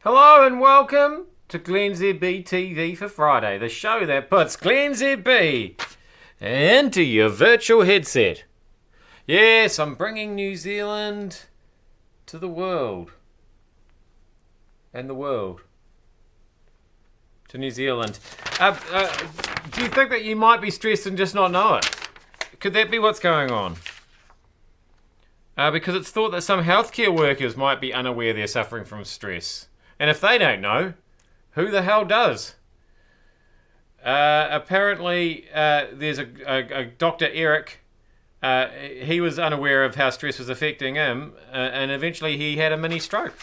Hello and welcome to glennzb TV for Friday, the show that puts glennzb into your virtual headset. Yes, I'm bringing New Zealand to the world. And the world to New Zealand. Do you think that you might be stressed and just not know it? Could that be what's going on? Because it's thought that some healthcare workers might be unaware they're suffering from stress. And if they don't know, who the hell does? Apparently, there's a Dr. Eric. He was unaware of how stress was affecting him, and eventually he had a mini stroke.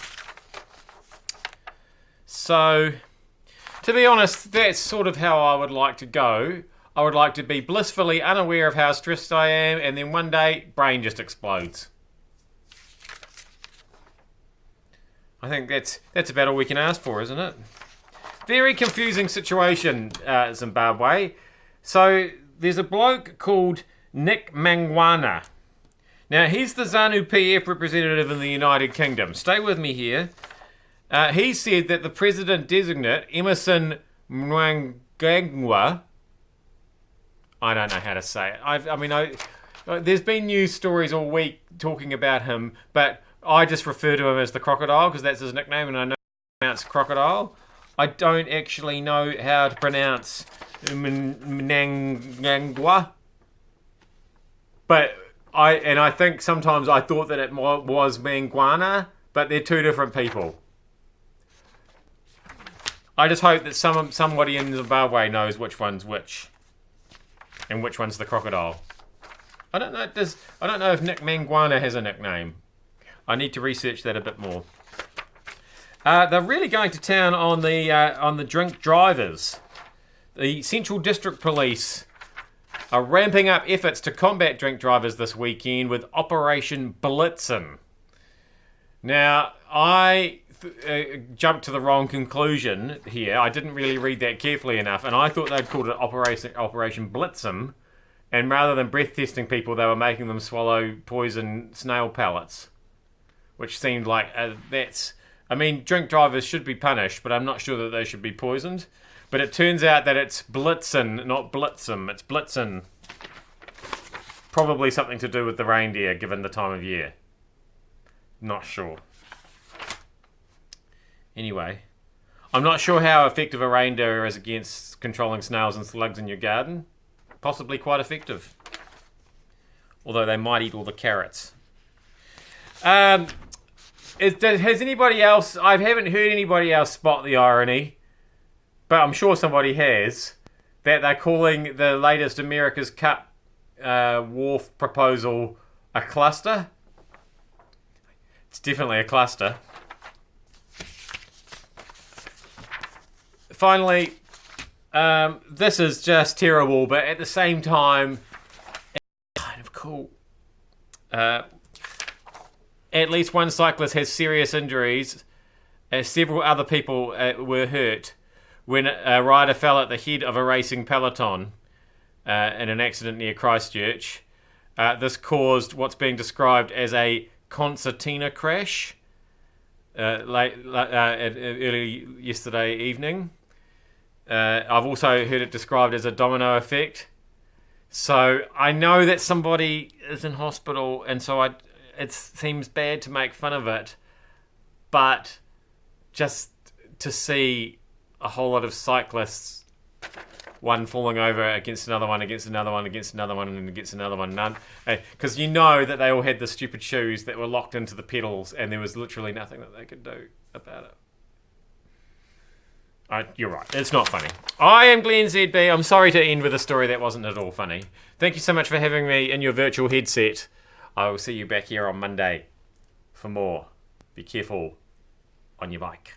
So, to be honest, that's sort of how I would like to go. I would like to be blissfully unaware of how stressed I am, and then one day, brain just explodes. I think that's about all we can ask for, isn't it? Very confusing situation, Zimbabwe. So there's a bloke called Nick Mangwana. Now he's the ZANU-PF representative in the United Kingdom. Stay with me here. He said that the president-designate, Emerson Mnangagwa, I don't know how to say it. There's been news stories all week talking about him, but I just refer to him as the Crocodile because that's his nickname, and I know how to pronounce Crocodile. I don't actually know how to pronounce Mnangagwa, but I think sometimes I thought that it was Mangwana, but they're two different people. I just hope that somebody in Zimbabwe knows which one's which, and which one's the Crocodile. I don't know. I don't know if Nick Mangwana has a nickname. I need to research that a bit more. They're really going to town on the drink drivers. The Central District Police are ramping up efforts to combat drink drivers this weekend with Operation Blitzen. Now, I jumped to the wrong conclusion here. I didn't really read that carefully enough, and I thought they'd called it Operation Blitzen, and rather than breath testing people, they were making them swallow poison snail pellets. Which seemed like drink drivers should be punished, but I'm not sure that they should be poisoned. But it turns out that it's Blitzen, not Blitzen. It's Blitzen. Probably something to do with the reindeer, given the time of year. Not sure. Anyway, I'm not sure how effective a reindeer is against controlling snails and slugs in your garden. Possibly quite effective. Although they might eat all the carrots. Has anybody else, I haven't heard anybody else spot the irony, but I'm sure somebody has, that they're calling the latest America's Cup wharf proposal a cluster? It's definitely a cluster. Finally, this is just terrible, but at the same time, it's kind of cool. At least one cyclist has serious injuries, as several other people were hurt when a rider fell at the head of a racing peloton in an accident near Christchurch. This caused what's being described as a concertina crash early yesterday evening. I've also heard it described as a domino effect. So I know that somebody is in hospital, and so it seems bad to make fun of it, but just to see a whole lot of cyclists, one falling over against another one, against another one, against another one, and against another one, because you know that they all had the stupid shoes that were locked into the pedals, and there was literally nothing that they could do about it. You're right, it's not funny. I am glennzb. I'm sorry to end with a story that wasn't at all funny. Thank you so much for having me in your virtual headset. I will see you back here on Monday for more. Be careful on your bike.